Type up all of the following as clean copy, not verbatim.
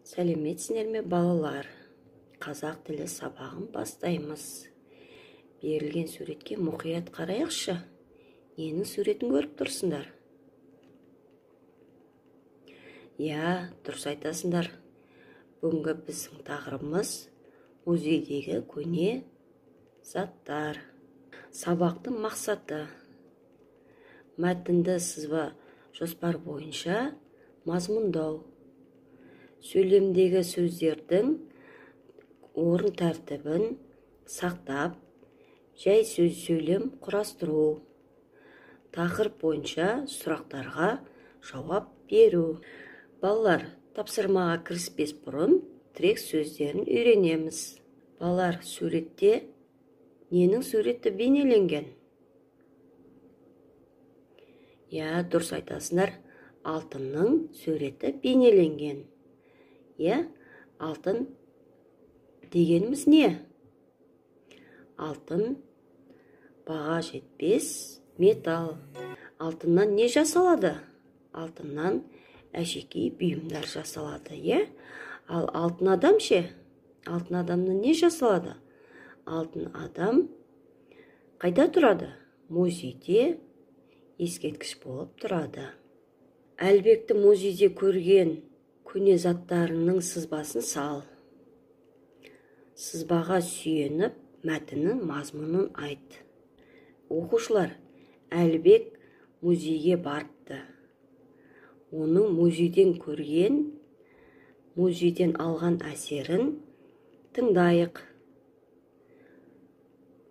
Сәлеметсіңдер ме балалар? Қазақ тілі сабағын бастаймыз. Берілген суретке мұқият қарайықшы. Ненің суретін көріп тұрсыңдар? Дұрыс айтасыңдар. Бүгінгі біздің тақырыбымыз музейдегі көне заттар. Сабақтың мақсаты: мәтінді сызба жоспар бойынша мазмұндау. Сөйлемдегі сөздердің орын тәртібін сақтап, жай сөйлем құрастыру. Тақырып бойынша сұрақтарға жауап беру. Балалар, тапсырмаға кіріспес бұрын тірек сөздерін үйренеміз. Балалар, суретте ненің суреті бейнеленген? Дұрыс айтасыңдар, алтынның суреті бейнеленген. Алтын дегеніміз не? Алтын баға жетпес металл. Алтыннан не жасалады? Алтыннан әшекей бұйымдар жасалады, Ал алтын адам ше? Алтын адамнан не жасалады? Алтын адам қайда тұрады? Музейде ескерткіш болып тұрады. Әлбекті музейде көрген көне заттарының сызбасын сал. Сызбаға сүйеніп, мәтіннің мазмұнын айт. Оқушылар, Әлбек музейге барыпты. Оның музейден көрген, музейден алған әсерін тыңдайық.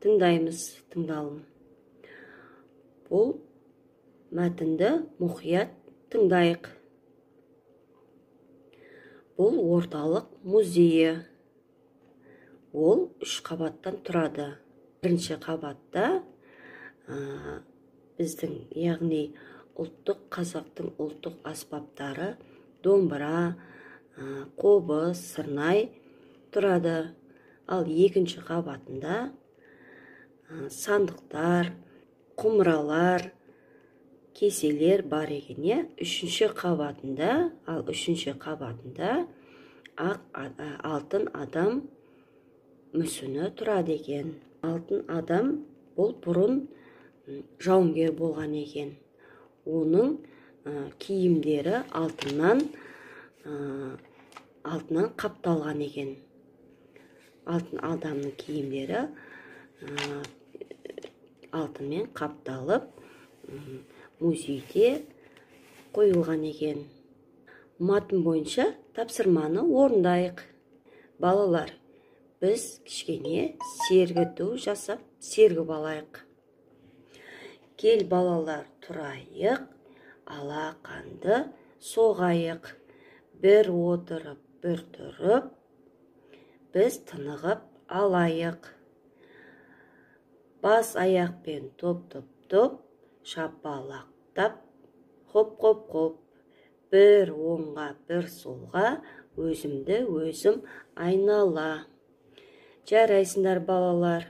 Тыңдалым. Бұл мәтінді мұқият тыңдайық. Бұл орталық музейі. Ол 3 қабаттан тұрады. Бірінші қабатта біздің, яғни қазақтың ұлттық аспаптары, домбыра, қобыз, сырнай тұрады. Ал екінші қабатында сандықтар, құмыралар, кеселер бар екен. Үшінші қабатында алтын адам мүсіні тұрады екен. Алтын адам бұл бұрын жауынгер болған екен. Оның киімдері алтыннан қапталған екен. Алтын адамның киімдері алтынмен қапталып, музейде қойылған екен. Мәтін бойынша тапсырманы орындайық. Балалар, біз кішкене сергіту жасап, сергіп алайық. Кел балалар, тұрайық, алақанды соғайық. Бір отырып, бір тұрып, біз тынығып алайық. Бас аяқпен топ-топ, шапалақтап, хоп-хоп-хоп. Бір оңға, бір солға, өзімді өзім айнала. Жарайсыңдар балалар.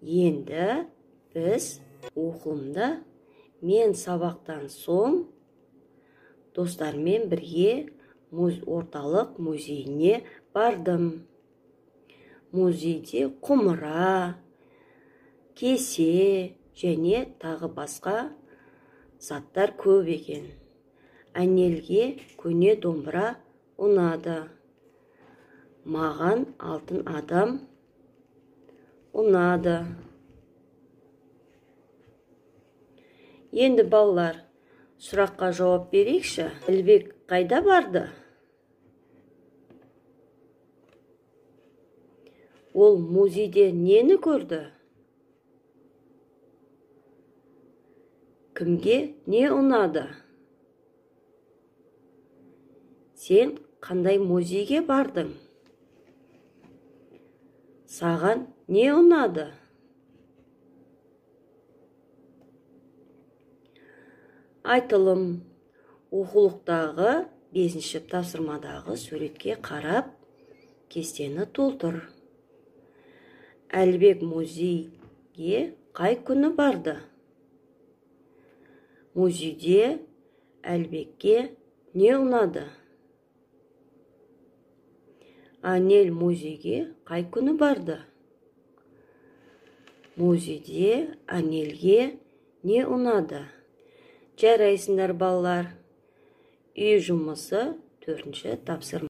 Енді біз оқылымда мен сабақтан соң достармен бірге орталық музейіне бардым. Музейде құмыра, кесе және тағы басқа заттар көп екен. Әнелге көне домбыра ұнады. Маған алтын адам ұнады. Енді балалар, сұраққа жауап берейікші. Әлбек қайда барды? Ол музейде нені көрді? Кімге не ұнады? Сен қандай музейге бардың? Саған не ұнады? Айтылым. Оқулықтағы 5-ші тапсырмадағы суретке қарап, кестені толтыр. Әлбек музейге қай күні барды? Музейде Әлбекке не ұнады? Анель музейге қай күні барды? Музейде Анельге не ұнады? Жарайсыңдар балалар. Үй жұмысы 4-ші тапсырма.